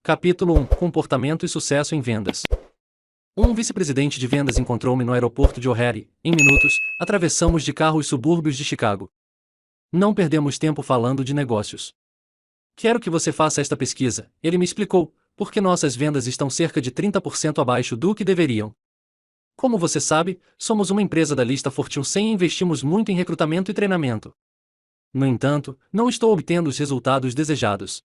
Capítulo 1: Comportamento e sucesso em vendas. Um vice-presidente de vendas encontrou-me no aeroporto de O'Hare. Em minutos, atravessamos de carro os subúrbios de Chicago. Não perdemos tempo falando de negócios. Quero que você faça esta pesquisa, ele me explicou, porque nossas vendas estão cerca de 30% abaixo do que deveriam. Como você sabe, somos uma empresa da lista Fortune 100 e investimos muito em recrutamento e treinamento. No entanto, não estou obtendo os resultados desejados.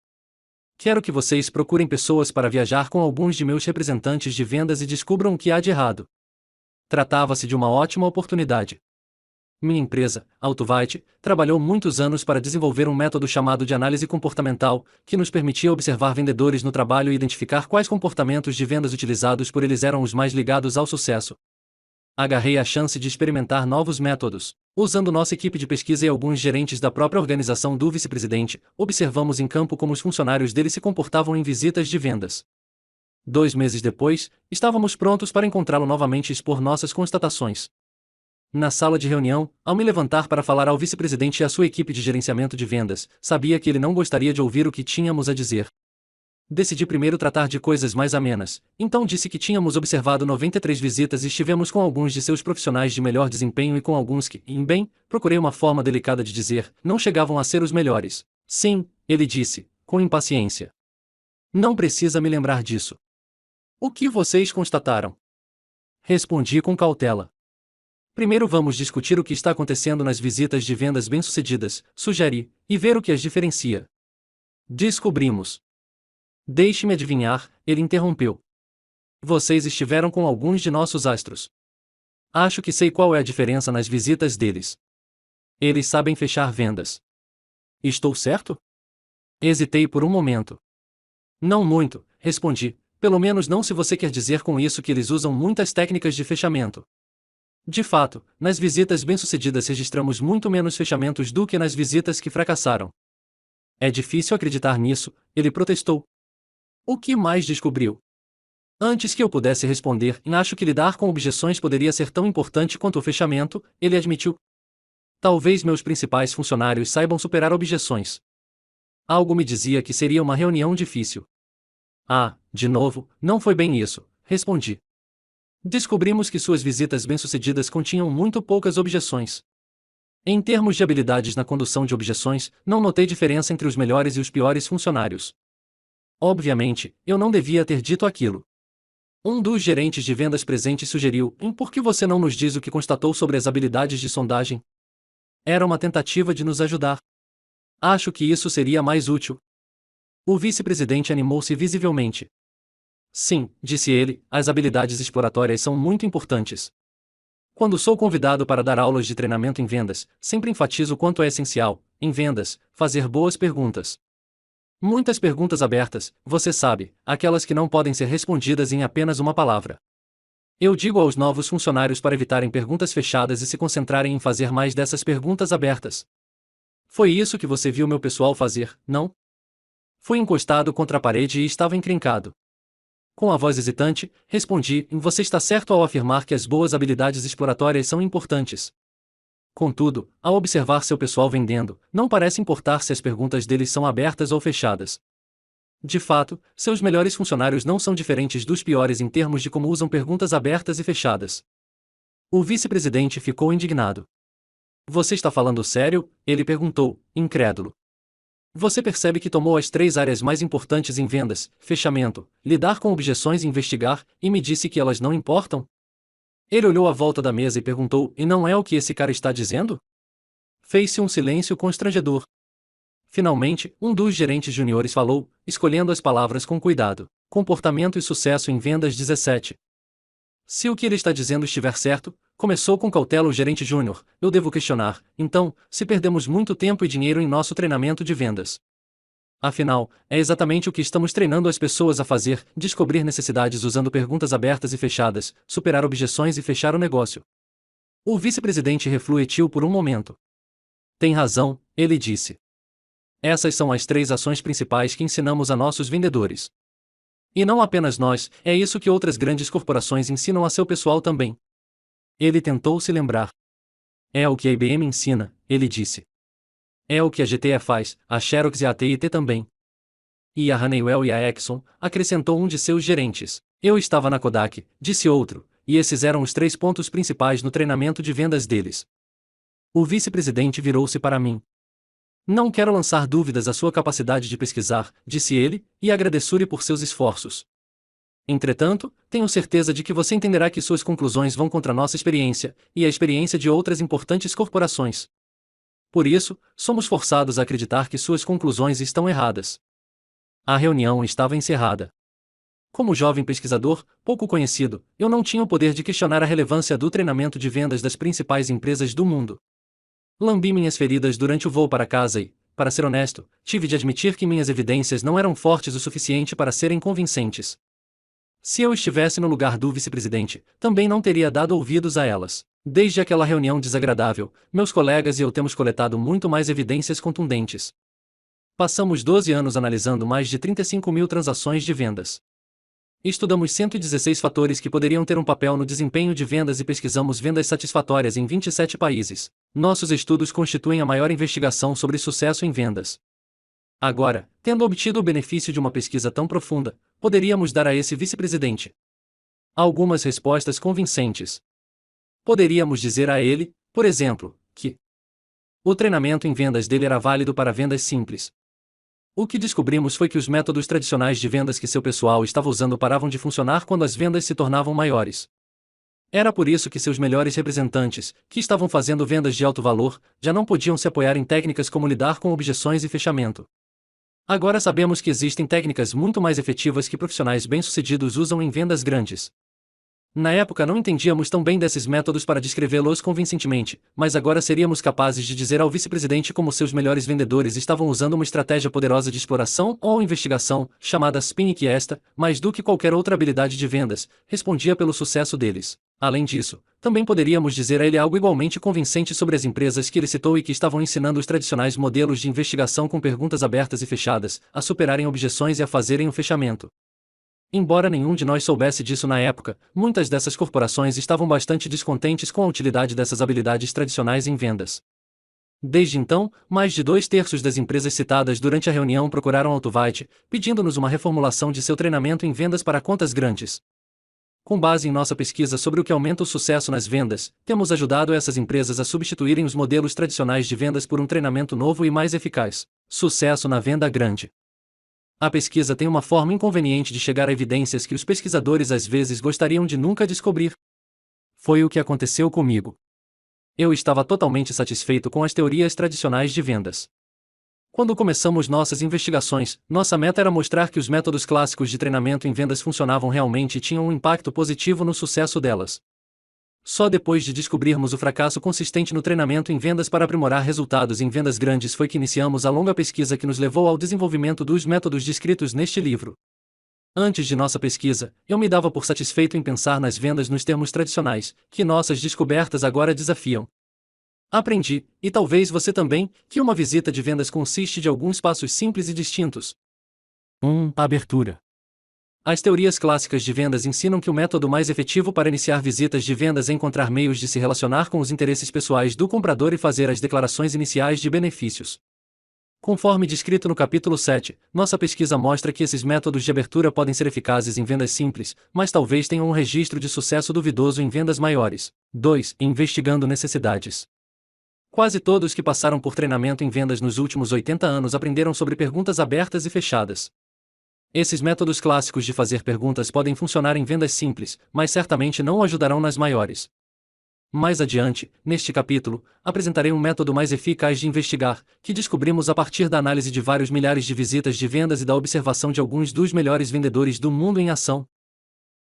Quero que vocês procurem pessoas para viajar com alguns de meus representantes de vendas e descubram o que há de errado. Tratava-se de uma ótima oportunidade. Minha empresa, Autovite, trabalhou muitos anos para desenvolver um método chamado de análise comportamental, que nos permitia observar vendedores no trabalho e identificar quais comportamentos de vendas utilizados por eles eram os mais ligados ao sucesso. Agarrei a chance de experimentar novos métodos. Usando nossa equipe de pesquisa e alguns gerentes da própria organização do vice-presidente, observamos em campo como os funcionários dele se comportavam em visitas de vendas. 2 meses depois, estávamos prontos para encontrá-lo novamente e expor nossas constatações. Na sala de reunião, ao me levantar para falar ao vice-presidente e à sua equipe de gerenciamento de vendas, sabia que ele não gostaria de ouvir o que tínhamos a dizer. Decidi primeiro tratar de coisas mais amenas, então disse que tínhamos observado 93 visitas e estivemos com alguns de seus profissionais de melhor desempenho e com alguns que, procurei uma forma delicada de dizer, não chegavam a ser os melhores. Sim, ele disse, com impaciência. Não precisa me lembrar disso. O que vocês constataram? Respondi com cautela. Primeiro vamos discutir o que está acontecendo nas visitas de vendas bem-sucedidas, sugeri, e ver o que as diferencia. Descobrimos. Deixe-me adivinhar, ele interrompeu. Vocês estiveram com alguns de nossos astros. Acho que sei qual é a diferença nas visitas deles. Eles sabem fechar vendas. Estou certo? Hesitei por um momento. Não muito, respondi, pelo menos não se você quer dizer com isso que eles usam muitas técnicas de fechamento. De fato, nas visitas bem-sucedidas registramos muito menos fechamentos do que nas visitas que fracassaram. É difícil acreditar nisso, ele protestou. O que mais descobriu? Antes que eu pudesse responder, acho que lidar com objeções poderia ser tão importante quanto o fechamento, ele admitiu. Talvez meus principais funcionários saibam superar objeções. Algo me dizia que seria uma reunião difícil. Ah, de novo, não foi bem isso, respondi. Descobrimos que suas visitas bem-sucedidas continham muito poucas objeções. Em termos de habilidades na condução de objeções, não notei diferença entre os melhores e os piores funcionários. Obviamente, eu não devia ter dito aquilo. Um dos gerentes de vendas presentes sugeriu: por que você não nos diz o que constatou sobre as habilidades de sondagem? Era uma tentativa de nos ajudar. Acho que isso seria mais útil. O vice-presidente animou-se visivelmente. Sim, disse ele, as habilidades exploratórias são muito importantes. Quando sou convidado para dar aulas de treinamento em vendas, sempre enfatizo o quanto é essencial, em vendas, fazer boas perguntas. Muitas perguntas abertas, você sabe, aquelas que não podem ser respondidas em apenas uma palavra. Eu digo aos novos funcionários para evitarem perguntas fechadas e se concentrarem em fazer mais dessas perguntas abertas. Foi isso que você viu meu pessoal fazer, não? Fui encostado contra a parede e estava encrencado. Com a voz hesitante, respondi: você está certo ao afirmar que as boas habilidades exploratórias são importantes. Contudo, ao observar seu pessoal vendendo, não parece importar se as perguntas deles são abertas ou fechadas. De fato, seus melhores funcionários não são diferentes dos piores em termos de como usam perguntas abertas e fechadas. O vice-presidente ficou indignado. Você está falando sério? Ele perguntou, incrédulo. Você percebe que tomou as 3 áreas mais importantes em vendas, fechamento, lidar com objeções e investigar, e me disse que elas não importam? Ele olhou à volta da mesa e perguntou: e não é o que esse cara está dizendo? Fez-se um silêncio constrangedor. Finalmente, um dos gerentes juniores falou, escolhendo as palavras com cuidado: comportamento e sucesso em vendas 17. Se o que ele está dizendo estiver certo, começou com cautela o gerente júnior, eu devo questionar, então, se perdemos muito tempo e dinheiro em nosso treinamento de vendas. Afinal, é exatamente o que estamos treinando as pessoas a fazer: descobrir necessidades usando perguntas abertas e fechadas, superar objeções e fechar o negócio. O vice-presidente refletiu por um momento. Tem razão, ele disse. Essas são as 3 ações principais que ensinamos a nossos vendedores. E não apenas nós, é isso que outras grandes corporações ensinam a seu pessoal também. Ele tentou se lembrar. É o que a IBM ensina, ele disse. É o que a GTE faz, a Xerox e a AT&T também. E a Honeywell e a Exxon, acrescentou um de seus gerentes. Eu estava na Kodak, disse outro, e esses eram os 3 pontos principais no treinamento de vendas deles. O vice-presidente virou-se para mim. Não quero lançar dúvidas à sua capacidade de pesquisar, disse ele, e agradeço-lhe por seus esforços. Entretanto, tenho certeza de que você entenderá que suas conclusões vão contra nossa experiência, e a experiência de outras importantes corporações. Por isso, somos forçados a acreditar que suas conclusões estão erradas. A reunião estava encerrada. Como jovem pesquisador, pouco conhecido, eu não tinha o poder de questionar a relevância do treinamento de vendas das principais empresas do mundo. Lambi minhas feridas durante o voo para casa e, para ser honesto, tive de admitir que minhas evidências não eram fortes o suficiente para serem convincentes. Se eu estivesse no lugar do vice-presidente, também não teria dado ouvidos a elas. Desde aquela reunião desagradável, meus colegas e eu temos coletado muito mais evidências contundentes. Passamos 12 anos analisando mais de 35 mil transações de vendas. Estudamos 116 fatores que poderiam ter um papel no desempenho de vendas e pesquisamos vendas satisfatórias em 27 países. Nossos estudos constituem a maior investigação sobre sucesso em vendas. Agora, tendo obtido o benefício de uma pesquisa tão profunda, poderíamos dar a esse vice-presidente algumas respostas convincentes. Poderíamos dizer a ele, por exemplo, que o treinamento em vendas dele era válido para vendas simples. O que descobrimos foi que os métodos tradicionais de vendas que seu pessoal estava usando paravam de funcionar quando as vendas se tornavam maiores. Era por isso que seus melhores representantes, que estavam fazendo vendas de alto valor, já não podiam se apoiar em técnicas como lidar com objeções e fechamento. Agora sabemos que existem técnicas muito mais efetivas que profissionais bem-sucedidos usam em vendas grandes. Na época não entendíamos tão bem desses métodos para descrevê-los convincentemente, mas agora seríamos capazes de dizer ao vice-presidente como seus melhores vendedores estavam usando uma estratégia poderosa de exploração ou investigação, chamada spin, e que esta, mais do que qualquer outra habilidade de vendas, respondia pelo sucesso deles. Além disso, também poderíamos dizer a ele algo igualmente convincente sobre as empresas que ele citou e que estavam ensinando os tradicionais modelos de investigação com perguntas abertas e fechadas, a superarem objeções e a fazerem o fechamento. Embora nenhum de nós soubesse disso na época, muitas dessas corporações estavam bastante descontentes com a utilidade dessas habilidades tradicionais em vendas. Desde então, mais de 2/3 das empresas citadas durante a reunião procuraram Autovite, pedindo-nos uma reformulação de seu treinamento em vendas para contas grandes. Com base em nossa pesquisa sobre o que aumenta o sucesso nas vendas, temos ajudado essas empresas a substituírem os modelos tradicionais de vendas por um treinamento novo e mais eficaz. Sucesso na venda grande. A pesquisa tem uma forma inconveniente de chegar a evidências que os pesquisadores às vezes gostariam de nunca descobrir. Foi o que aconteceu comigo. Eu estava totalmente satisfeito com as teorias tradicionais de vendas. Quando começamos nossas investigações, nossa meta era mostrar que os métodos clássicos de treinamento em vendas funcionavam realmente e tinham um impacto positivo no sucesso delas. Só depois de descobrirmos o fracasso consistente no treinamento em vendas para aprimorar resultados em vendas grandes foi que iniciamos a longa pesquisa que nos levou ao desenvolvimento dos métodos descritos neste livro. Antes de nossa pesquisa, eu me dava por satisfeito em pensar nas vendas nos termos tradicionais, que nossas descobertas agora desafiam. Aprendi, e talvez você também, que uma visita de vendas consiste de alguns passos simples e distintos. 1. Abertura. As teorias clássicas de vendas ensinam que o método mais efetivo para iniciar visitas de vendas é encontrar meios de se relacionar com os interesses pessoais do comprador e fazer as declarações iniciais de benefícios. Conforme descrito no capítulo 7, nossa pesquisa mostra que esses métodos de abertura podem ser eficazes em vendas simples, mas talvez tenham um registro de sucesso duvidoso em vendas maiores. 2. Investigando necessidades. Quase todos que passaram por treinamento em vendas nos últimos 80 anos aprenderam sobre perguntas abertas e fechadas. Esses métodos clássicos de fazer perguntas podem funcionar em vendas simples, mas certamente não o ajudarão nas maiores. Mais adiante, neste capítulo, apresentarei um método mais eficaz de investigar, que descobrimos a partir da análise de vários milhares de visitas de vendas e da observação de alguns dos melhores vendedores do mundo em ação.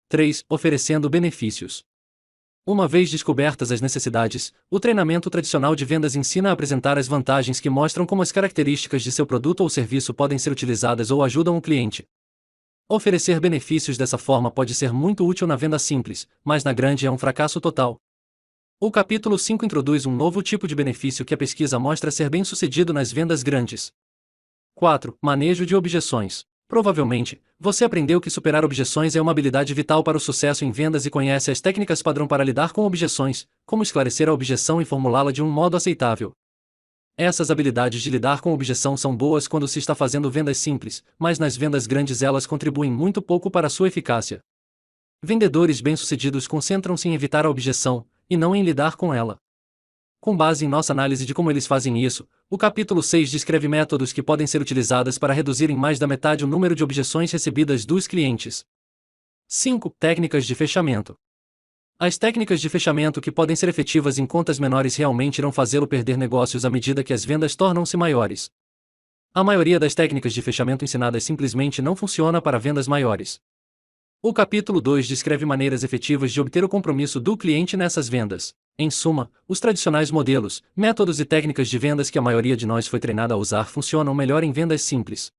3. Oferecendo benefícios. Uma vez descobertas as necessidades, o treinamento tradicional de vendas ensina a apresentar as vantagens que mostram como as características de seu produto ou serviço podem ser utilizadas ou ajudam o cliente. Oferecer benefícios dessa forma pode ser muito útil na venda simples, mas na grande é um fracasso total. O capítulo 5 introduz um novo tipo de benefício que a pesquisa mostra ser bem-sucedido nas vendas grandes. 4. Manejo de objeções. Provavelmente, você aprendeu que superar objeções é uma habilidade vital para o sucesso em vendas e conhece as técnicas padrão para lidar com objeções, como esclarecer a objeção e formulá-la de um modo aceitável. Essas habilidades de lidar com objeção são boas quando se está fazendo vendas simples, mas nas vendas grandes elas contribuem muito pouco para sua eficácia. Vendedores bem-sucedidos concentram-se em evitar a objeção, e não em lidar com ela. Com base em nossa análise de como eles fazem isso, o capítulo 6 descreve métodos que podem ser utilizados para reduzir em mais da metade o número de objeções recebidas dos clientes. 5. Técnicas de fechamento. As técnicas de fechamento que podem ser efetivas em contas menores realmente irão fazê-lo perder negócios à medida que as vendas tornam-se maiores. A maioria das técnicas de fechamento ensinadas simplesmente não funciona para vendas maiores. O capítulo 2 descreve maneiras efetivas de obter o compromisso do cliente nessas vendas. Em suma, os tradicionais modelos, métodos e técnicas de vendas que a maioria de nós foi treinada a usar funcionam melhor em vendas simples.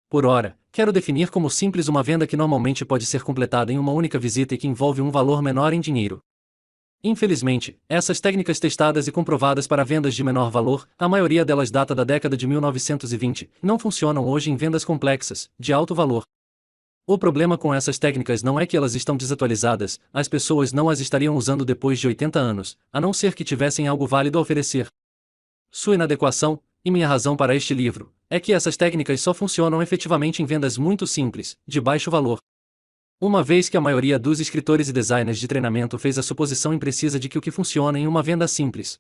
Por ora, quero definir como simples uma venda que normalmente pode ser completada em uma única visita e que envolve um valor menor em dinheiro. Infelizmente, essas técnicas testadas e comprovadas para vendas de menor valor, a maioria delas data da década de 1920, não funcionam hoje em vendas complexas, de alto valor. O problema com essas técnicas não é que elas estão desatualizadas, as pessoas não as estariam usando depois de 80 anos, a não ser que tivessem algo válido a oferecer. Sua inadequação, e minha razão para este livro, é que essas técnicas só funcionam efetivamente em vendas muito simples, de baixo valor. Uma vez que a maioria dos escritores e designers de treinamento fez a suposição imprecisa de que o que funciona em uma venda simples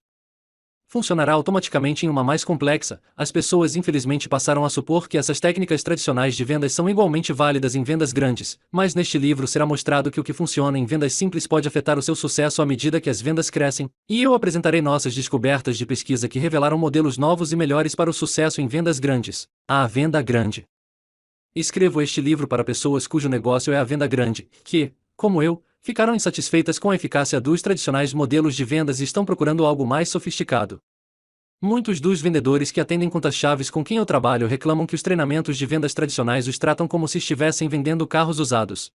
funcionará automaticamente em uma mais complexa, as pessoas infelizmente passaram a supor que essas técnicas tradicionais de vendas são igualmente válidas em vendas grandes, mas neste livro será mostrado que o que funciona em vendas simples pode afetar o seu sucesso à medida que as vendas crescem, e eu apresentarei nossas descobertas de pesquisa que revelaram modelos novos e melhores para o sucesso em vendas grandes. A venda grande. Escrevo este livro para pessoas cujo negócio é a venda grande, que, como eu, ficaram insatisfeitas com a eficácia dos tradicionais modelos de vendas e estão procurando algo mais sofisticado. Muitos dos vendedores que atendem contas chaves com quem eu trabalho reclamam que os treinamentos de vendas tradicionais os tratam como se estivessem vendendo carros usados.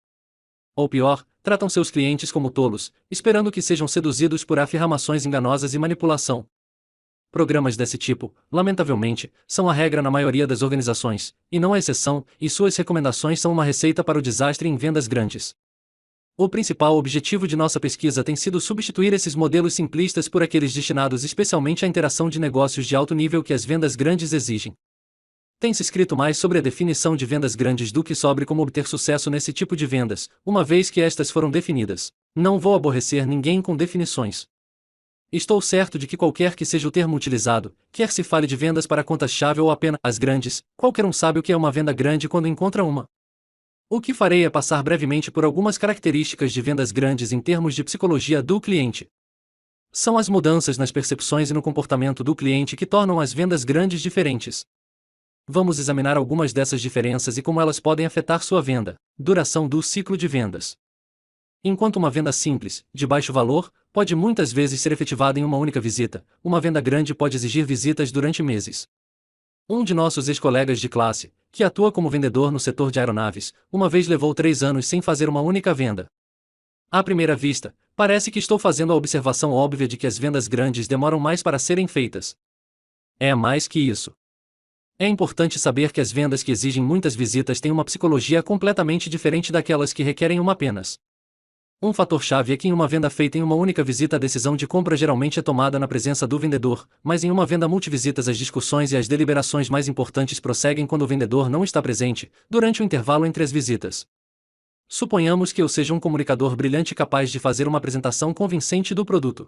Ou pior, tratam seus clientes como tolos, esperando que sejam seduzidos por afirmações enganosas e manipulação. Programas desse tipo, lamentavelmente, são a regra na maioria das organizações, e não a exceção, e suas recomendações são uma receita para o desastre em vendas grandes. O principal objetivo de nossa pesquisa tem sido substituir esses modelos simplistas por aqueles destinados especialmente à interação de negócios de alto nível que as vendas grandes exigem. Tem-se escrito mais sobre a definição de vendas grandes do que sobre como obter sucesso nesse tipo de vendas, uma vez que estas foram definidas. Não vou aborrecer ninguém com definições. Estou certo de que qualquer que seja o termo utilizado, quer se fale de vendas para contas-chave ou apenas as grandes, qualquer um sabe o que é uma venda grande quando encontra uma. O que farei é passar brevemente por algumas características de vendas grandes em termos de psicologia do cliente. São as mudanças nas percepções e no comportamento do cliente que tornam as vendas grandes diferentes. Vamos examinar algumas dessas diferenças e como elas podem afetar sua venda. Duração do ciclo de vendas. Enquanto uma venda simples, de baixo valor, pode muitas vezes ser efetivada em uma única visita, uma venda grande pode exigir visitas durante meses. Um de nossos ex-colegas de classe, que atua como vendedor no setor de aeronaves, uma vez levou 3 anos sem fazer uma única venda. À primeira vista, parece que estou fazendo a observação óbvia de que as vendas grandes demoram mais para serem feitas. É mais que isso. É importante saber que as vendas que exigem muitas visitas têm uma psicologia completamente diferente daquelas que requerem uma apenas. Um fator-chave é que em uma venda feita em uma única visita a decisão de compra geralmente é tomada na presença do vendedor, mas em uma venda multivisitas as discussões e as deliberações mais importantes prosseguem quando o vendedor não está presente, durante o intervalo entre as visitas. Suponhamos que eu seja um comunicador brilhante capaz de fazer uma apresentação convincente do produto.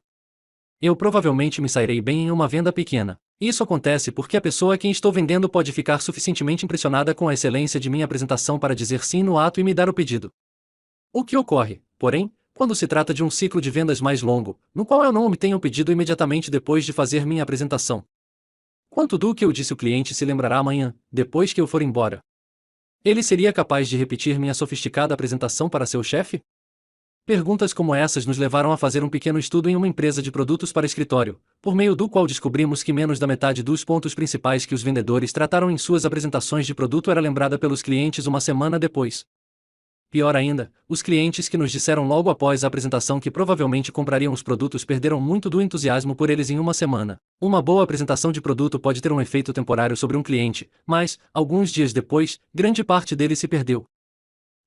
Eu provavelmente me sairei bem em uma venda pequena. Isso acontece porque a pessoa a quem estou vendendo pode ficar suficientemente impressionada com a excelência de minha apresentação para dizer sim no ato e me dar o pedido. O que ocorre, porém, quando se trata de um ciclo de vendas mais longo, no qual eu não obtenho o pedido imediatamente depois de fazer minha apresentação? Quanto do que eu disse o cliente se lembrará amanhã, depois que eu for embora? Ele seria capaz de repetir minha sofisticada apresentação para seu chefe? Perguntas como essas nos levaram a fazer um pequeno estudo em uma empresa de produtos para escritório, por meio do qual descobrimos que menos da metade dos pontos principais que os vendedores trataram em suas apresentações de produto era lembrada pelos clientes uma semana depois. Pior ainda, os clientes que nos disseram logo após a apresentação que provavelmente comprariam os produtos perderam muito do entusiasmo por eles em uma semana. Uma boa apresentação de produto pode ter um efeito temporário sobre um cliente, mas, alguns dias depois, grande parte dele se perdeu.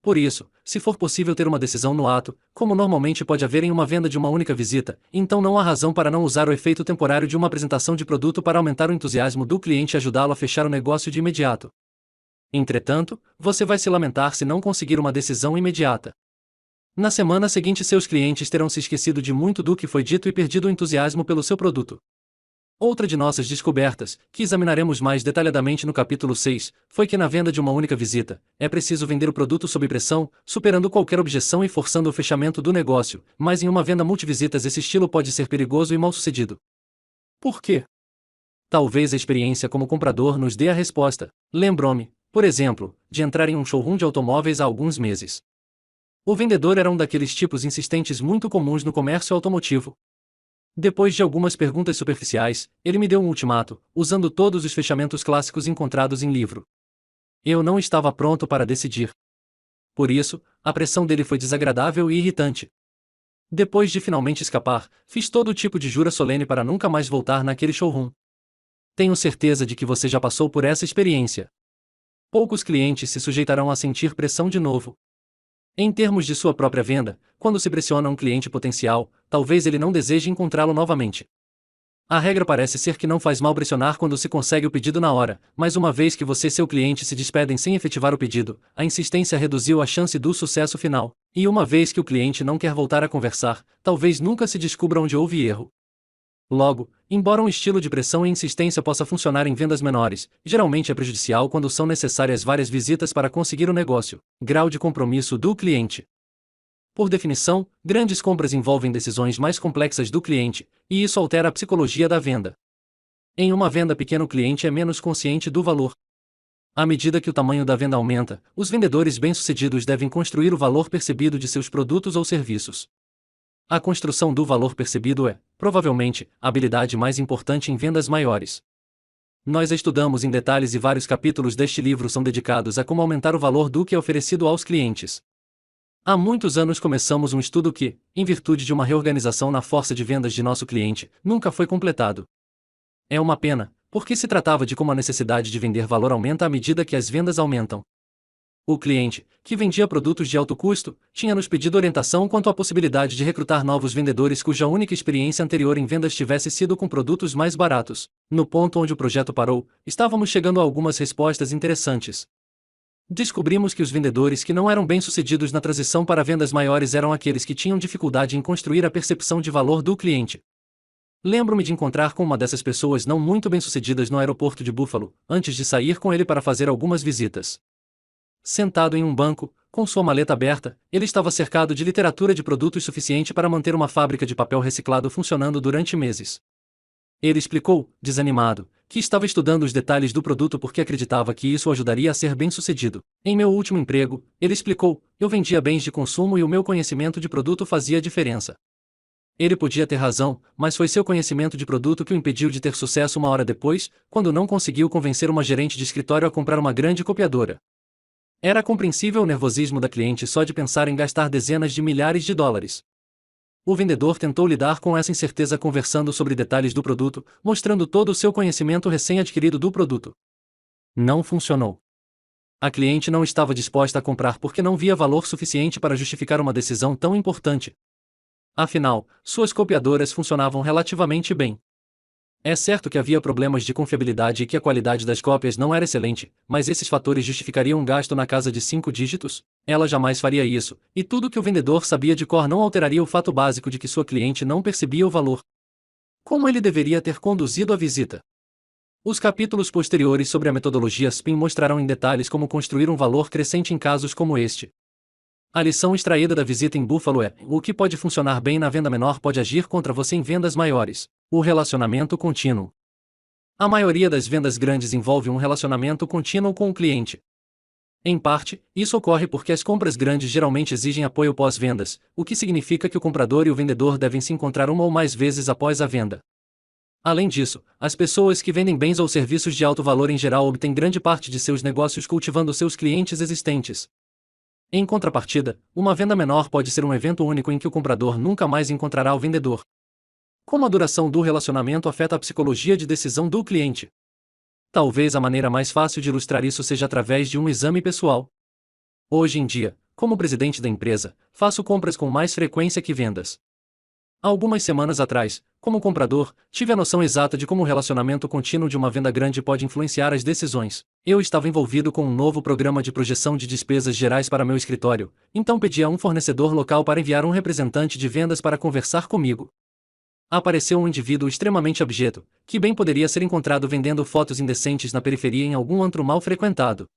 Por isso, se for possível ter uma decisão no ato, como normalmente pode haver em uma venda de uma única visita, então não há razão para não usar o efeito temporário de uma apresentação de produto para aumentar o entusiasmo do cliente e ajudá-lo a fechar o negócio de imediato. Entretanto, você vai se lamentar se não conseguir uma decisão imediata. Na semana seguinte, seus clientes terão se esquecido de muito do que foi dito e perdido o entusiasmo pelo seu produto. Outra de nossas descobertas, que examinaremos mais detalhadamente no capítulo 6, foi que na venda de uma única visita, é preciso vender o produto sob pressão, superando qualquer objeção e forçando o fechamento do negócio, mas em uma venda multivisitas esse estilo pode ser perigoso e mal-sucedido. Por quê? Talvez a experiência como comprador nos dê a resposta. Lembrou-me, por exemplo, de entrar em um showroom de automóveis há alguns meses. O vendedor era um daqueles tipos insistentes muito comuns no comércio automotivo. Depois de algumas perguntas superficiais, ele me deu um ultimato, usando todos os fechamentos clássicos encontrados em livro. Eu não estava pronto para decidir. Por isso, a pressão dele foi desagradável e irritante. Depois de finalmente escapar, fiz todo tipo de jura solene para nunca mais voltar naquele showroom. Tenho certeza de que você já passou por essa experiência. Poucos clientes se sujeitarão a sentir pressão de novo. Em termos de sua própria venda, quando se pressiona um cliente potencial, talvez ele não deseje encontrá-lo novamente. A regra parece ser que não faz mal pressionar quando se consegue o pedido na hora, mas uma vez que você e seu cliente se despedem sem efetivar o pedido, a insistência reduziu a chance do sucesso final, e uma vez que o cliente não quer voltar a conversar, talvez nunca se descubra onde houve erro. Logo, embora um estilo de pressão e insistência possa funcionar em vendas menores, geralmente é prejudicial quando são necessárias várias visitas para conseguir o negócio. Grau de compromisso do cliente. Por definição, grandes compras envolvem decisões mais complexas do cliente, e isso altera a psicologia da venda. Em uma venda pequena, o cliente é menos consciente do valor. À medida que o tamanho da venda aumenta, os vendedores bem-sucedidos devem construir o valor percebido de seus produtos ou serviços. A construção do valor percebido é, provavelmente, a habilidade mais importante em vendas maiores. Nós a estudamos em detalhes e vários capítulos deste livro são dedicados a como aumentar o valor do que é oferecido aos clientes. Há muitos anos começamos um estudo que, em virtude de uma reorganização na força de vendas de nosso cliente, nunca foi completado. É uma pena, porque se tratava de como a necessidade de vender valor aumenta à medida que as vendas aumentam. O cliente, que vendia produtos de alto custo, tinha nos pedido orientação quanto à possibilidade de recrutar novos vendedores cuja única experiência anterior em vendas tivesse sido com produtos mais baratos. No ponto onde o projeto parou, estávamos chegando a algumas respostas interessantes. Descobrimos que os vendedores que não eram bem-sucedidos na transição para vendas maiores eram aqueles que tinham dificuldade em construir a percepção de valor do cliente. Lembro-me de encontrar com uma dessas pessoas não muito bem-sucedidas no aeroporto de Buffalo, antes de sair com ele para fazer algumas visitas. Sentado em um banco, com sua maleta aberta, ele estava cercado de literatura de produtos suficiente para manter uma fábrica de papel reciclado funcionando durante meses. Ele explicou, desanimado, que estava estudando os detalhes do produto porque acreditava que isso o ajudaria a ser bem-sucedido. Em meu último emprego, ele explicou, eu vendia bens de consumo e o meu conhecimento de produto fazia diferença. Ele podia ter razão, mas foi seu conhecimento de produto que o impediu de ter sucesso uma hora depois, quando não conseguiu convencer uma gerente de escritório a comprar uma grande copiadora. Era compreensível o nervosismo da cliente só de pensar em gastar dezenas de milhares de dólares. O vendedor tentou lidar com essa incerteza conversando sobre detalhes do produto, mostrando todo o seu conhecimento recém-adquirido do produto. Não funcionou. A cliente não estava disposta a comprar porque não via valor suficiente para justificar uma decisão tão importante. Afinal, suas copiadoras funcionavam relativamente bem. É certo que havia problemas de confiabilidade e que a qualidade das cópias não era excelente, mas esses fatores justificariam um gasto na casa de 5 dígitos? Ela jamais faria isso, e tudo que o vendedor sabia de cor não alteraria o fato básico de que sua cliente não percebia o valor. Como ele deveria ter conduzido a visita? Os capítulos posteriores sobre a metodologia SPIN mostrarão em detalhes como construir um valor crescente em casos como este. A lição extraída da visita em Buffalo é: o que pode funcionar bem na venda menor pode agir contra você em vendas maiores. O relacionamento contínuo. A maioria das vendas grandes envolve um relacionamento contínuo com o cliente. Em parte, isso ocorre porque as compras grandes geralmente exigem apoio pós-vendas, o que significa que o comprador e o vendedor devem se encontrar uma ou mais vezes após a venda. Além disso, as pessoas que vendem bens ou serviços de alto valor em geral obtêm grande parte de seus negócios cultivando seus clientes existentes. Em contrapartida, uma venda menor pode ser um evento único em que o comprador nunca mais encontrará o vendedor. Como a duração do relacionamento afeta a psicologia de decisão do cliente? Talvez a maneira mais fácil de ilustrar isso seja através de um exame pessoal. Hoje em dia, como presidente da empresa, faço compras com mais frequência que vendas. Algumas semanas atrás, como comprador, tive a noção exata de como o relacionamento contínuo de uma venda grande pode influenciar as decisões. Eu estava envolvido com um novo programa de projeção de despesas gerais para meu escritório, então pedi a um fornecedor local para enviar um representante de vendas para conversar comigo. Apareceu um indivíduo extremamente abjeto, que bem poderia ser encontrado vendendo fotos indecentes na periferia em algum antro mal frequentado.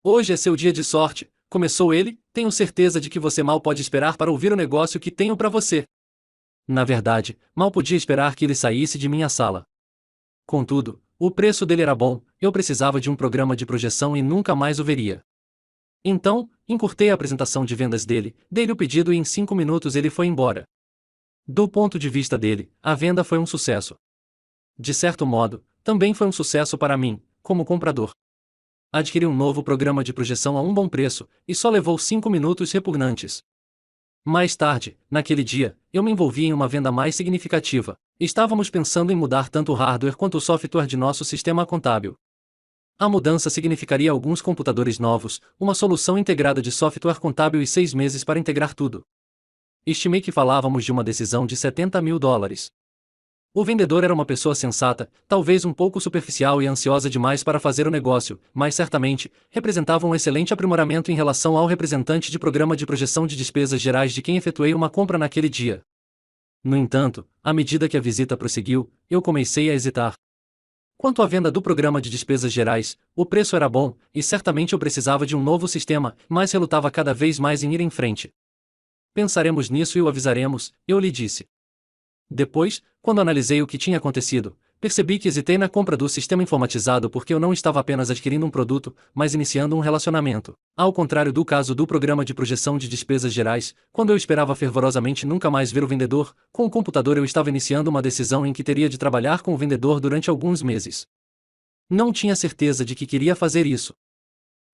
Hoje é seu dia de sorte, começou ele, tenho certeza de que você mal pode esperar para ouvir o negócio que tenho para você. Na verdade, mal podia esperar que ele saísse de minha sala. Contudo, o preço dele era bom, eu precisava de um programa de projeção e nunca mais o veria. Então, encurtei a apresentação de vendas dele, dei-lhe o pedido e em 5 minutos ele foi embora. Do ponto de vista dele, a venda foi um sucesso. De certo modo, também foi um sucesso para mim, como comprador. Adquiri um novo programa de projeção a um bom preço, e só levou 5 minutos repugnantes. Mais tarde, naquele dia, eu me envolvi em uma venda mais significativa. Estávamos pensando em mudar tanto o hardware quanto o software de nosso sistema contábil. A mudança significaria alguns computadores novos, uma solução integrada de software contábil e 6 meses para integrar tudo. Estimei que falávamos de uma decisão de $70.000. O vendedor era uma pessoa sensata, talvez um pouco superficial e ansiosa demais para fazer o negócio, mas certamente, representava um excelente aprimoramento em relação ao representante de programa de projeção de despesas gerais de quem efetuei uma compra naquele dia. No entanto, à medida que a visita prosseguiu, eu comecei a hesitar. Quanto à venda do programa de despesas gerais, o preço era bom, e certamente eu precisava de um novo sistema, mas relutava cada vez mais em ir em frente. Pensaremos nisso e o avisaremos, eu lhe disse. Depois, quando analisei o que tinha acontecido, percebi que hesitei na compra do sistema informatizado porque eu não estava apenas adquirindo um produto, mas iniciando um relacionamento. Ao contrário do caso do programa de projeção de despesas gerais, quando eu esperava fervorosamente nunca mais ver o vendedor, com o computador eu estava iniciando uma decisão em que teria de trabalhar com o vendedor durante alguns meses. Não tinha certeza de que queria fazer isso.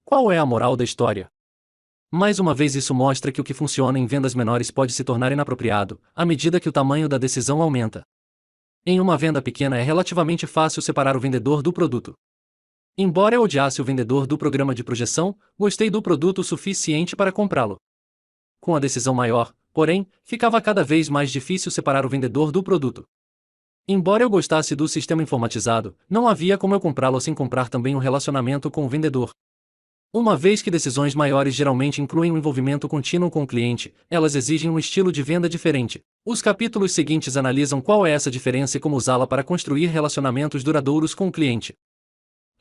Qual é a moral da história? Mais uma vez isso mostra que o que funciona em vendas menores pode se tornar inapropriado, à medida que o tamanho da decisão aumenta. Em uma venda pequena é relativamente fácil separar o vendedor do produto. Embora eu odiasse o vendedor do programa de projeção, gostei do produto o suficiente para comprá-lo. Com a decisão maior, porém, ficava cada vez mais difícil separar o vendedor do produto. Embora eu gostasse do sistema informatizado, não havia como eu comprá-lo sem comprar também um relacionamento com o vendedor. Uma vez que decisões maiores geralmente incluem um envolvimento contínuo com o cliente, elas exigem um estilo de venda diferente. Os capítulos seguintes analisam qual é essa diferença e como usá-la para construir relacionamentos duradouros com o cliente.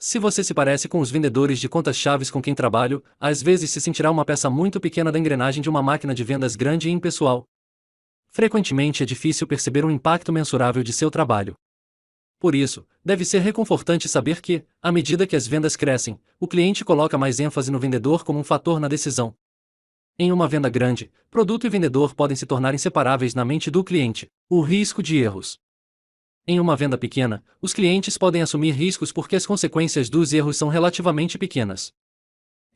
Se você se parece com os vendedores de contas-chaves com quem trabalho, às vezes se sentirá uma peça muito pequena da engrenagem de uma máquina de vendas grande e impessoal. Frequentemente é difícil perceber um impacto mensurável de seu trabalho. Por isso, deve ser reconfortante saber que, à medida que as vendas crescem, o cliente coloca mais ênfase no vendedor como um fator na decisão. Em uma venda grande, produto e vendedor podem se tornar inseparáveis na mente do cliente. O risco de erros. Em uma venda pequena, os clientes podem assumir riscos porque as consequências dos erros são relativamente pequenas.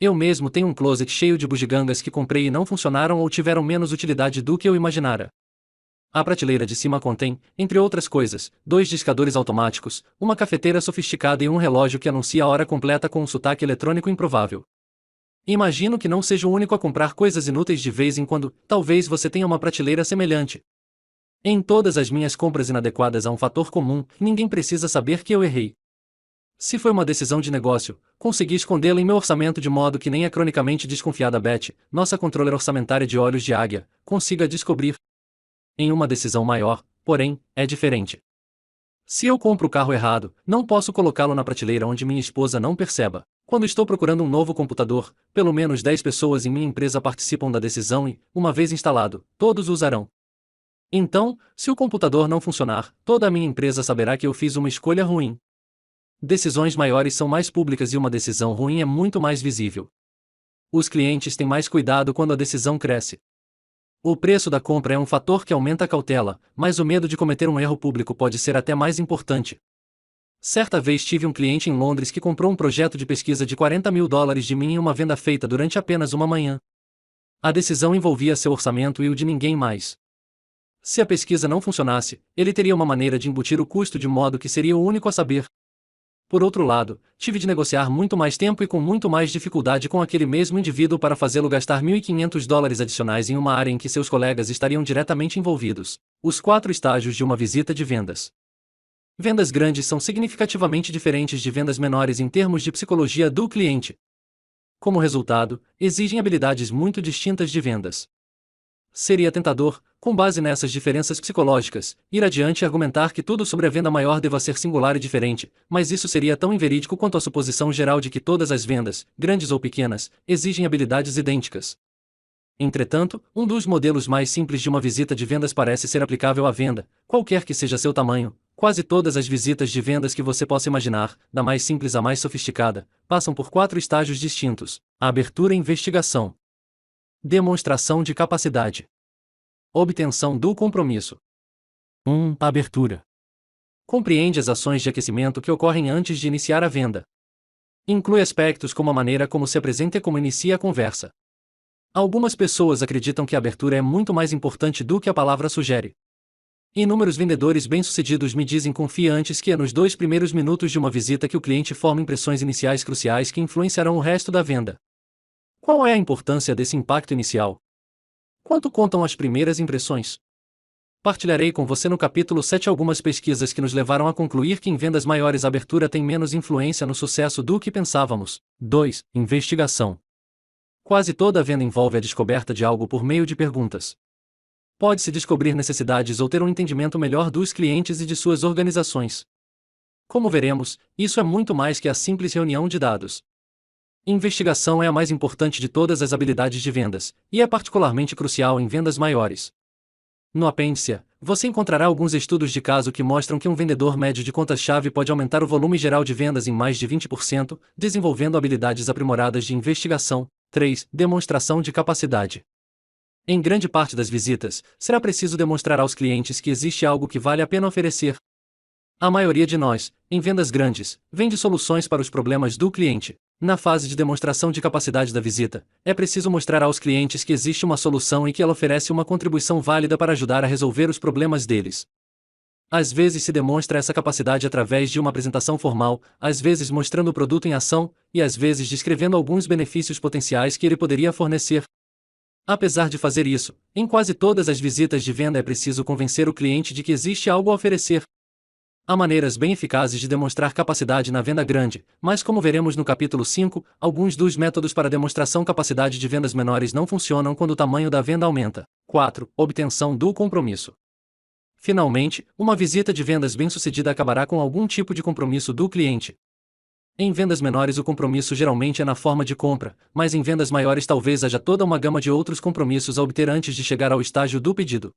Eu mesmo tenho um closet cheio de bugigangas que comprei e não funcionaram ou tiveram menos utilidade do que eu imaginara. A prateleira de cima contém, entre outras coisas, 2 discadores automáticos, uma cafeteira sofisticada e um relógio que anuncia a hora completa com um sotaque eletrônico improvável. Imagino que não seja o único a comprar coisas inúteis de vez em quando, talvez você tenha uma prateleira semelhante. Em todas as minhas compras inadequadas há um fator comum, ninguém precisa saber que eu errei. Se foi uma decisão de negócio, consegui escondê-la em meu orçamento de modo que nem a cronicamente desconfiada Beth, nossa controller orçamentária de olhos de águia, consiga descobrir. Em uma decisão maior, porém, é diferente. Se eu compro o carro errado, não posso colocá-lo na prateleira onde minha esposa não perceba. Quando estou procurando um novo computador, pelo menos 10 pessoas em minha empresa participam da decisão e, uma vez instalado, todos o usarão. Então, se o computador não funcionar, toda a minha empresa saberá que eu fiz uma escolha ruim. Decisões maiores são mais públicas e uma decisão ruim é muito mais visível. Os clientes têm mais cuidado quando a decisão cresce. O preço da compra é um fator que aumenta a cautela, mas o medo de cometer um erro público pode ser até mais importante. Certa vez tive um cliente em Londres que comprou um projeto de pesquisa de $40.000 de mim em uma venda feita durante apenas uma manhã. A decisão envolvia seu orçamento e o de ninguém mais. Se a pesquisa não funcionasse, ele teria uma maneira de embutir o custo de modo que seria o único a saber. Por outro lado, tive de negociar muito mais tempo e com muito mais dificuldade com aquele mesmo indivíduo para fazê-lo gastar $1.500 adicionais em uma área em que seus colegas estariam diretamente envolvidos. Os 4 estágios de uma visita de vendas. Vendas grandes são significativamente diferentes de vendas menores em termos de psicologia do cliente. Como resultado, exigem habilidades muito distintas de vendas. Seria tentador, com base nessas diferenças psicológicas, ir adiante e argumentar que tudo sobre a venda maior deva ser singular e diferente, mas isso seria tão inverídico quanto a suposição geral de que todas as vendas, grandes ou pequenas, exigem habilidades idênticas. Entretanto, um dos modelos mais simples de uma visita de vendas parece ser aplicável à venda, qualquer que seja seu tamanho. Quase todas as visitas de vendas que você possa imaginar, da mais simples à mais sofisticada, passam por 4 estágios distintos: a abertura e investigação, demonstração de capacidade, obtenção do compromisso. 1. Abertura. Compreende as ações de aquecimento que ocorrem antes de iniciar a venda. Inclui aspectos como a maneira como se apresenta e como inicia a conversa. Algumas pessoas acreditam que a abertura é muito mais importante do que a palavra sugere. Inúmeros vendedores bem-sucedidos me dizem confiantes que é nos 2 primeiros minutos de uma visita que o cliente forma impressões iniciais cruciais que influenciarão o resto da venda. Qual é a importância desse impacto inicial? Quanto contam as primeiras impressões? Partilharei com você no capítulo 7 algumas pesquisas que nos levaram a concluir que em vendas maiores a abertura tem menos influência no sucesso do que pensávamos. 2. Investigação. Quase toda venda envolve a descoberta de algo por meio de perguntas. Pode-se descobrir necessidades ou ter um entendimento melhor dos clientes e de suas organizações. Como veremos, isso é muito mais que a simples reunião de dados. Investigação é a mais importante de todas as habilidades de vendas, e é particularmente crucial em vendas maiores. No apêndice A, você encontrará alguns estudos de caso que mostram que um vendedor médio de contas-chave pode aumentar o volume geral de vendas em mais de 20%, desenvolvendo habilidades aprimoradas de investigação. 3. Demonstração de capacidade. Em grande parte das visitas, será preciso demonstrar aos clientes que existe algo que vale a pena oferecer. A maioria de nós, em vendas grandes, vende soluções para os problemas do cliente. Na fase de demonstração de capacidade da visita, é preciso mostrar aos clientes que existe uma solução e que ela oferece uma contribuição válida para ajudar a resolver os problemas deles. Às vezes se demonstra essa capacidade através de uma apresentação formal, às vezes mostrando o produto em ação, e às vezes descrevendo alguns benefícios potenciais que ele poderia fornecer. Apesar de fazer isso, em quase todas as visitas de venda é preciso convencer o cliente de que existe algo a oferecer. Há maneiras bem eficazes de demonstrar capacidade na venda grande, mas como veremos no capítulo 5, alguns dos métodos para demonstração capacidade de vendas menores não funcionam quando o tamanho da venda aumenta. 4. Obtenção do compromisso. Finalmente, uma visita de vendas bem-sucedida acabará com algum tipo de compromisso do cliente. Em vendas menores o compromisso geralmente é na forma de compra, mas em vendas maiores talvez haja toda uma gama de outros compromissos a obter antes de chegar ao estágio do pedido.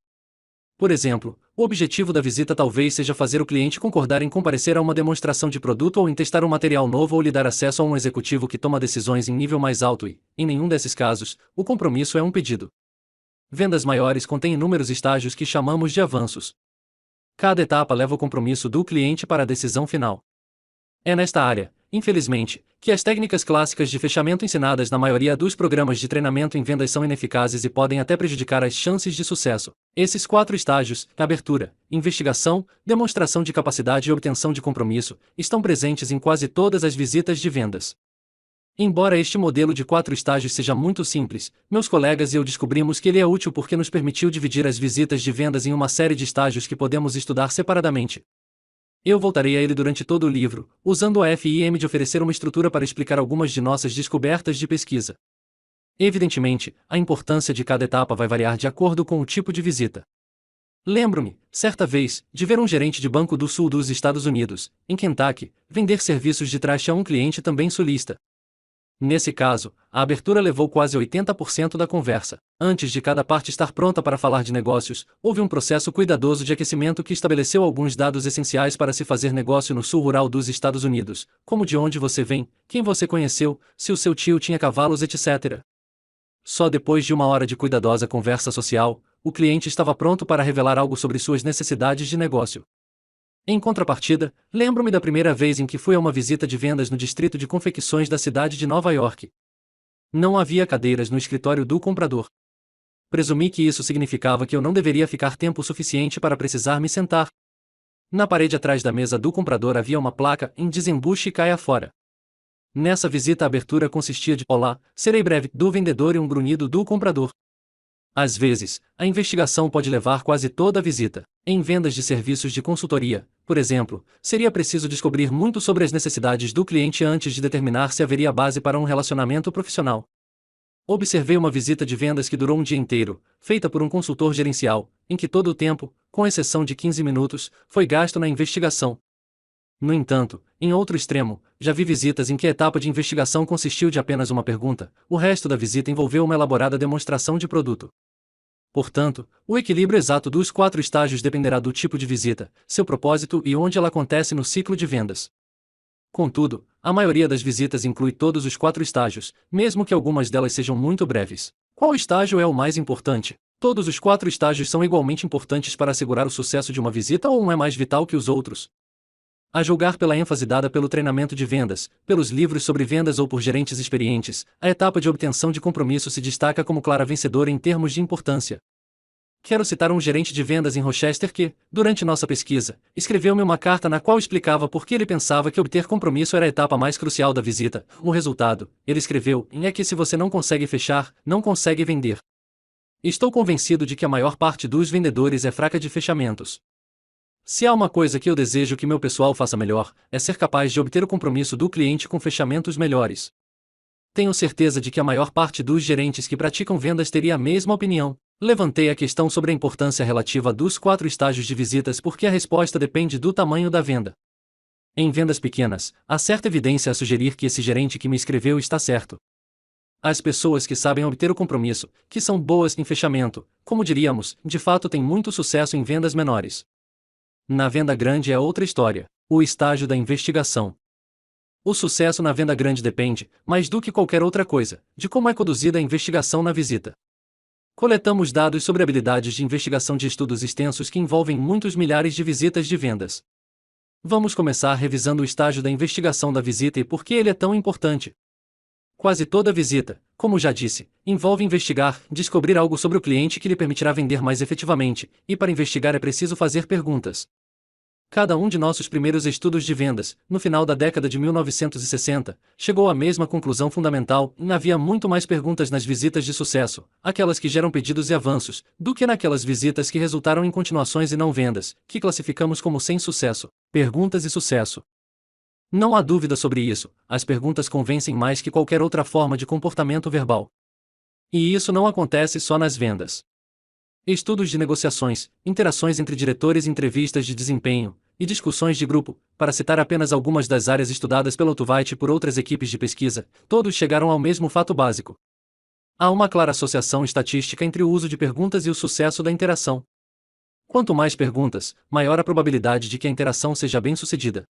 Por exemplo, o objetivo da visita talvez seja fazer o cliente concordar em comparecer a uma demonstração de produto ou em testar um material novo ou lhe dar acesso a um executivo que toma decisões em nível mais alto e, em nenhum desses casos, o compromisso é um pedido. Vendas maiores contêm inúmeros estágios que chamamos de avanços. Cada etapa leva o compromisso do cliente para a decisão final. É nesta área, infelizmente, que as técnicas clássicas de fechamento ensinadas na maioria dos programas de treinamento em vendas são ineficazes e podem até prejudicar as chances de sucesso. Esses 4 estágios, abertura, investigação, demonstração de capacidade e obtenção de compromisso, estão presentes em quase todas as visitas de vendas. Embora este modelo de 4 estágios seja muito simples, meus colegas e eu descobrimos que ele é útil porque nos permitiu dividir as visitas de vendas em uma série de estágios que podemos estudar separadamente. Eu voltarei a ele durante todo o livro, usando a FIM de oferecer uma estrutura para explicar algumas de nossas descobertas de pesquisa. Evidentemente, a importância de cada etapa vai variar de acordo com o tipo de visita. Lembro-me, certa vez, de ver um gerente de banco do sul dos Estados Unidos, em Kentucky, vender serviços de traixa a um cliente também sulista. Nesse caso, a abertura levou quase 80% da conversa. Antes de cada parte estar pronta para falar de negócios, houve um processo cuidadoso de aquecimento que estabeleceu alguns dados essenciais para se fazer negócio no sul rural dos Estados Unidos, como de onde você vem, quem você conheceu, se o seu tio tinha cavalos, etc. Só depois de uma hora de cuidadosa conversa social, o cliente estava pronto para revelar algo sobre suas necessidades de negócio. Em contrapartida, lembro-me da primeira vez em que fui a uma visita de vendas no distrito de confecções da cidade de Nova York. Não havia cadeiras no escritório do comprador. Presumi que isso significava que eu não deveria ficar tempo suficiente para precisar me sentar. Na parede atrás da mesa do comprador havia uma placa em desembuche e caia fora. Nessa visita a abertura consistia de "Olá, serei breve" do vendedor e um grunhido do comprador. Às vezes, a investigação pode levar quase toda a visita. Em vendas de serviços de consultoria, por exemplo, seria preciso descobrir muito sobre as necessidades do cliente antes de determinar se haveria base para um relacionamento profissional. Observei uma visita de vendas que durou um dia inteiro, feita por um consultor gerencial, em que todo o tempo, com exceção de 15 minutos, foi gasto na investigação. No entanto, em outro extremo, já vi visitas em que a etapa de investigação consistiu de apenas uma pergunta, o resto da visita envolveu uma elaborada demonstração de produto. Portanto, o equilíbrio exato dos 4 estágios dependerá do tipo de visita, seu propósito e onde ela acontece no ciclo de vendas. Contudo, a maioria das visitas inclui todos os 4 estágios, mesmo que algumas delas sejam muito breves. Qual estágio é o mais importante? Todos os 4 estágios são igualmente importantes para assegurar o sucesso de uma visita ou um é mais vital que os outros? A julgar pela ênfase dada pelo treinamento de vendas, pelos livros sobre vendas ou por gerentes experientes, a etapa de obtenção de compromisso se destaca como clara vencedora em termos de importância. Quero citar um gerente de vendas em Rochester que, durante nossa pesquisa, escreveu-me uma carta na qual explicava por que ele pensava que obter compromisso era a etapa mais crucial da visita. O resultado, ele escreveu, é que se você não consegue fechar, não consegue vender. Estou convencido de que a maior parte dos vendedores é fraca de fechamentos. Se há uma coisa que eu desejo que meu pessoal faça melhor, é ser capaz de obter o compromisso do cliente com fechamentos melhores. Tenho certeza de que a maior parte dos gerentes que praticam vendas teria a mesma opinião. Levantei a questão sobre a importância relativa dos 4 estágios de visitas porque a resposta depende do tamanho da venda. Em vendas pequenas, há certa evidência a sugerir que esse gerente que me escreveu está certo. As pessoas que sabem obter o compromisso, que são boas em fechamento, como diríamos, de fato têm muito sucesso em vendas menores. Na venda grande é outra história, o estágio da investigação. O sucesso na venda grande depende, mais do que qualquer outra coisa, de como é conduzida a investigação na visita. Coletamos dados sobre habilidades de investigação de estudos extensos que envolvem muitos milhares de visitas de vendas. Vamos começar revisando o estágio da investigação da visita e por que ele é tão importante. Quase toda visita, como já disse, envolve investigar, descobrir algo sobre o cliente que lhe permitirá vender mais efetivamente, e para investigar é preciso fazer perguntas. Cada um de nossos primeiros estudos de vendas, no final da década de 1960, chegou à mesma conclusão fundamental: havia muito mais perguntas nas visitas de sucesso, aquelas que geram pedidos e avanços, do que naquelas visitas que resultaram em continuações e não vendas, que classificamos como sem sucesso. Perguntas e sucesso. Não há dúvida sobre isso, as perguntas convencem mais que qualquer outra forma de comportamento verbal. E isso não acontece só nas vendas. Estudos de negociações, interações entre diretores, entrevistas de desempenho, e discussões de grupo, para citar apenas algumas das áreas estudadas pela Ottawhite e por outras equipes de pesquisa, todos chegaram ao mesmo fato básico. Há uma clara associação estatística entre o uso de perguntas e o sucesso da interação. Quanto mais perguntas, maior a probabilidade de que a interação seja bem-sucedida.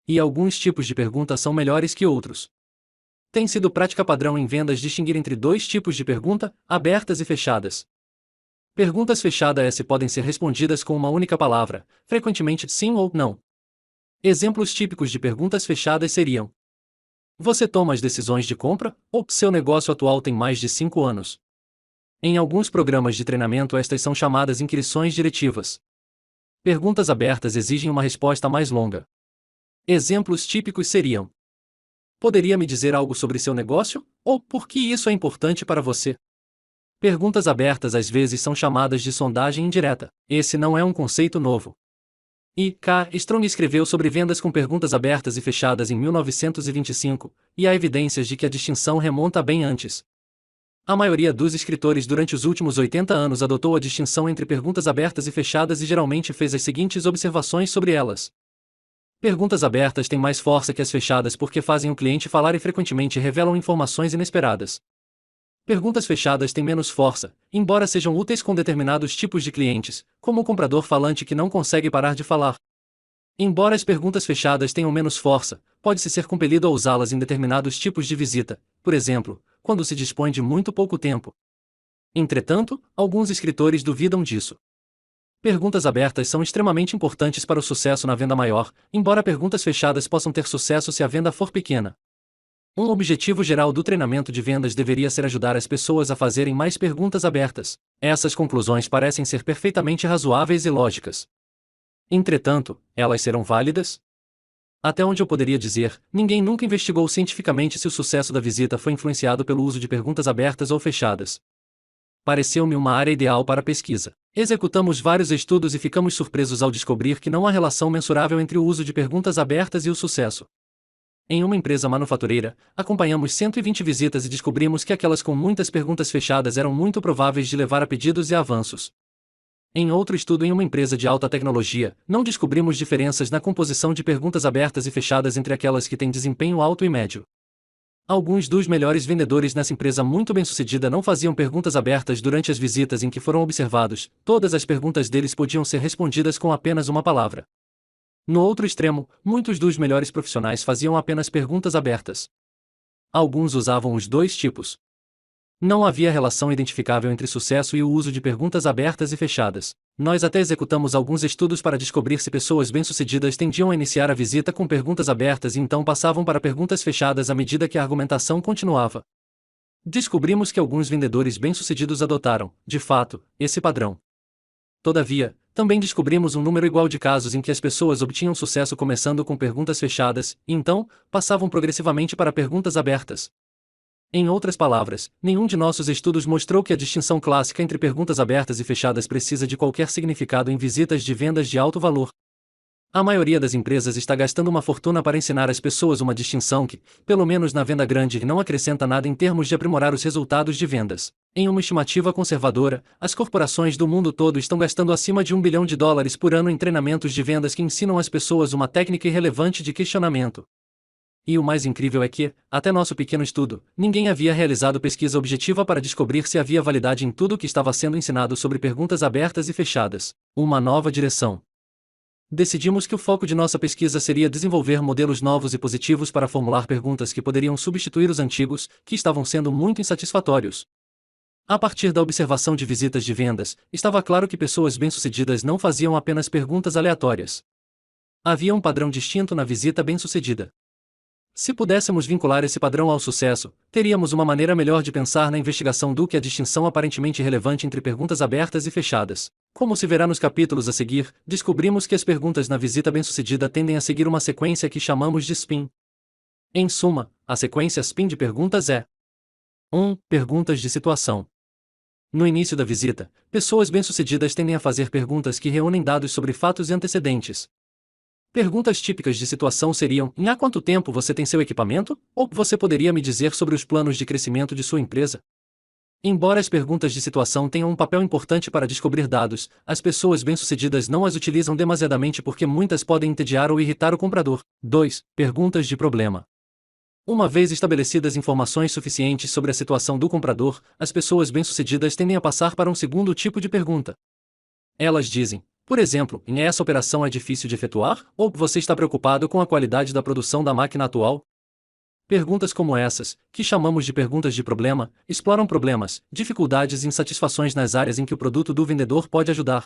E alguns tipos de perguntas são melhores que outros. Tem sido prática padrão em vendas distinguir entre 2 tipos de pergunta, abertas e fechadas. Perguntas fechadas podem ser respondidas com uma única palavra, frequentemente sim ou não. Exemplos típicos de perguntas fechadas seriam: você toma as decisões de compra, ou seu negócio atual tem mais de 5 anos? Em alguns programas de treinamento estas são chamadas inquirições diretivas. Perguntas abertas exigem uma resposta mais longa. Exemplos típicos seriam: poderia me dizer algo sobre seu negócio? Ou por que isso é importante para você? Perguntas abertas às vezes são chamadas de sondagem indireta. Esse não é um conceito novo. E. K. Strong escreveu sobre vendas com perguntas abertas e fechadas em 1925, e há evidências de que a distinção remonta bem antes. A maioria dos escritores durante os últimos 80 anos adotou a distinção entre perguntas abertas e fechadas e geralmente fez as seguintes observações sobre elas. Perguntas abertas têm mais força que as fechadas porque fazem o cliente falar e frequentemente revelam informações inesperadas. Perguntas fechadas têm menos força, embora sejam úteis com determinados tipos de clientes, como o comprador falante que não consegue parar de falar. Embora as perguntas fechadas tenham menos força, pode-se ser compelido a usá-las em determinados tipos de visita, por exemplo, quando se dispõe de muito pouco tempo. Entretanto, alguns escritores duvidam disso. Perguntas abertas são extremamente importantes para o sucesso na venda maior, embora perguntas fechadas possam ter sucesso se a venda for pequena. Um objetivo geral do treinamento de vendas deveria ser ajudar as pessoas a fazerem mais perguntas abertas. Essas conclusões parecem ser perfeitamente razoáveis e lógicas. Entretanto, elas serão válidas? Até onde eu poderia dizer, ninguém nunca investigou cientificamente se o sucesso da visita foi influenciado pelo uso de perguntas abertas ou fechadas. Pareceu-me uma área ideal para pesquisa. Executamos vários estudos e ficamos surpresos ao descobrir que não há relação mensurável entre o uso de perguntas abertas e o sucesso. Em uma empresa manufatureira, acompanhamos 120 visitas e descobrimos que aquelas com muitas perguntas fechadas eram muito prováveis de levar a pedidos e avanços. Em outro estudo em uma empresa de alta tecnologia, não descobrimos diferenças na composição de perguntas abertas e fechadas entre aquelas que têm desempenho alto e médio. Alguns dos melhores vendedores nessa empresa muito bem-sucedida não faziam perguntas abertas durante as visitas em que foram observados, todas as perguntas deles podiam ser respondidas com apenas uma palavra. No outro extremo, muitos dos melhores profissionais faziam apenas perguntas abertas. Alguns usavam os dois tipos. Não havia relação identificável entre sucesso e o uso de perguntas abertas e fechadas. Nós até executamos alguns estudos para descobrir se pessoas bem-sucedidas tendiam a iniciar a visita com perguntas abertas e então passavam para perguntas fechadas à medida que a argumentação continuava. Descobrimos que alguns vendedores bem-sucedidos adotaram, de fato, esse padrão. Todavia, também descobrimos um número igual de casos em que as pessoas obtinham sucesso começando com perguntas fechadas, e então, passavam progressivamente para perguntas abertas. Em outras palavras, nenhum de nossos estudos mostrou que a distinção clássica entre perguntas abertas e fechadas precisa de qualquer significado em visitas de vendas de alto valor. A maioria das empresas está gastando uma fortuna para ensinar às pessoas uma distinção que, pelo menos na venda grande, não acrescenta nada em termos de aprimorar os resultados de vendas. Em uma estimativa conservadora, as corporações do mundo todo estão gastando acima de $1 bilhão por ano em treinamentos de vendas que ensinam às pessoas uma técnica irrelevante de questionamento. E o mais incrível é que, até nosso pequeno estudo, ninguém havia realizado pesquisa objetiva para descobrir se havia validade em tudo o que estava sendo ensinado sobre perguntas abertas e fechadas. Uma nova direção. Decidimos que o foco de nossa pesquisa seria desenvolver modelos novos e positivos para formular perguntas que poderiam substituir os antigos, que estavam sendo muito insatisfatórios. A partir da observação de visitas de vendas, estava claro que pessoas bem-sucedidas não faziam apenas perguntas aleatórias. Havia um padrão distinto na visita bem-sucedida. Se pudéssemos vincular esse padrão ao sucesso, teríamos uma maneira melhor de pensar na investigação do que a distinção aparentemente relevante entre perguntas abertas e fechadas. Como se verá nos capítulos a seguir, descobrimos que as perguntas na visita bem-sucedida tendem a seguir uma sequência que chamamos de SPIN. Em suma, a sequência SPIN de perguntas é 1. Perguntas de situação. No início da visita, pessoas bem-sucedidas tendem a fazer perguntas que reúnem dados sobre fatos antecedentes. Perguntas típicas de situação seriam: em há quanto tempo você tem seu equipamento? Ou você poderia me dizer sobre os planos de crescimento de sua empresa? Embora as perguntas de situação tenham um papel importante para descobrir dados, as pessoas bem-sucedidas não as utilizam demasiadamente porque muitas podem entediar ou irritar o comprador. 2. Perguntas de problema. Uma vez estabelecidas informações suficientes sobre a situação do comprador, as pessoas bem-sucedidas tendem a passar para um segundo tipo de pergunta. Elas dizem: por exemplo, essa operação é difícil de efetuar? Ou você está preocupado com a qualidade da produção da máquina atual? Perguntas como essas, que chamamos de perguntas de problema, exploram problemas, dificuldades e insatisfações nas áreas em que o produto do vendedor pode ajudar.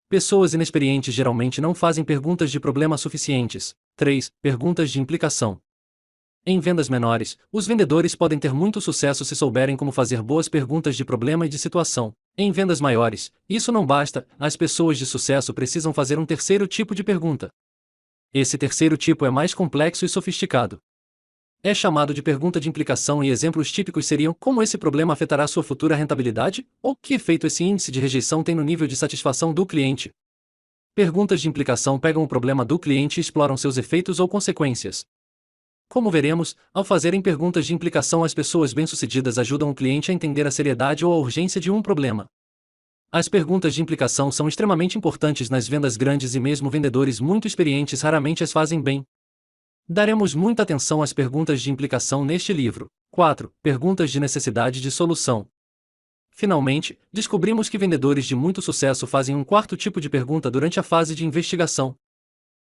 Pessoas inexperientes geralmente não fazem perguntas de problema suficientes. 3. Perguntas de implicação. Em vendas menores, os vendedores podem ter muito sucesso se souberem como fazer boas perguntas de problema e de situação. Em vendas maiores, isso não basta, as pessoas de sucesso precisam fazer um terceiro tipo de pergunta. Esse terceiro tipo é mais complexo e sofisticado. É chamado de pergunta de implicação e exemplos típicos seriam: como esse problema afetará sua futura rentabilidade? Ou que efeito esse índice de rejeição tem no nível de satisfação do cliente? Perguntas de implicação pegam o problema do cliente e exploram seus efeitos ou consequências. Como veremos, ao fazerem perguntas de implicação, as pessoas bem-sucedidas ajudam o cliente a entender a seriedade ou a urgência de um problema. As perguntas de implicação são extremamente importantes nas vendas grandes e mesmo vendedores muito experientes raramente as fazem bem. Daremos muita atenção às perguntas de implicação neste livro. 4. Perguntas de necessidade de solução. Finalmente, descobrimos que vendedores de muito sucesso fazem um quarto tipo de pergunta durante a fase de investigação.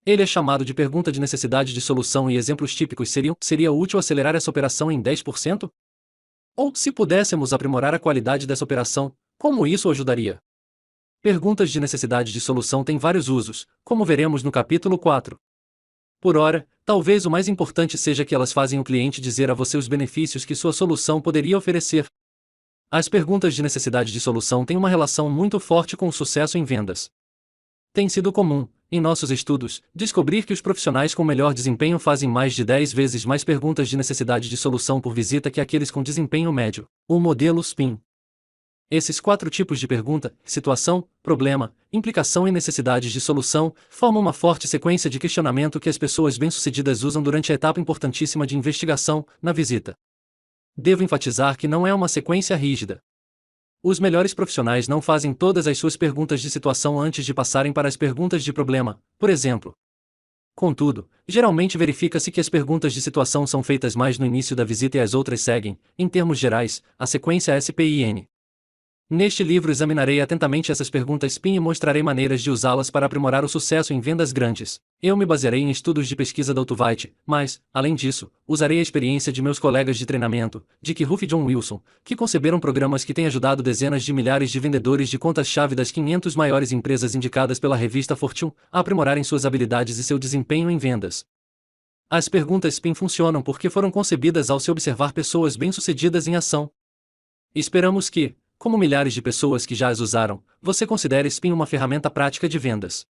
Ele é chamado de pergunta de necessidade de solução e exemplos típicos seriam: seria útil acelerar essa operação em 10%? Ou, se pudéssemos aprimorar a qualidade dessa operação, como isso ajudaria? Perguntas de necessidade de solução têm vários usos, como veremos no capítulo 4. Por ora, talvez o mais importante seja que elas fazem o cliente dizer a você os benefícios que sua solução poderia oferecer. As perguntas de necessidade de solução têm uma relação muito forte com o sucesso em vendas. Tem sido comum, em nossos estudos, descobrir que os profissionais com melhor desempenho fazem mais de 10 vezes mais perguntas de necessidade de solução por visita que aqueles com desempenho médio. O modelo SPIN. Esses 4 tipos de pergunta, situação, problema, implicação e necessidades de solução, formam uma forte sequência de questionamento que as pessoas bem-sucedidas usam durante a etapa importantíssima de investigação, na visita. Devo enfatizar que não é uma sequência rígida. Os melhores profissionais não fazem todas as suas perguntas de situação antes de passarem para as perguntas de problema, por exemplo. Contudo, geralmente verifica-se que as perguntas de situação são feitas mais no início da visita e as outras seguem, em termos gerais, a sequência SPIN. Neste livro examinarei atentamente essas perguntas SPIN e mostrarei maneiras de usá-las para aprimorar o sucesso em vendas grandes. Eu me basearei em estudos de pesquisa da Altuvite, mas, além disso, usarei a experiência de meus colegas de treinamento, Dick Ruff e John Wilson, que conceberam programas que têm ajudado dezenas de milhares de vendedores de contas-chave das 500 maiores empresas indicadas pela revista Fortune a aprimorarem suas habilidades e seu desempenho em vendas. As perguntas SPIN funcionam porque foram concebidas ao se observar pessoas bem-sucedidas em ação. Esperamos que, como milhares de pessoas que já as usaram, você considere SPIN uma ferramenta prática de vendas.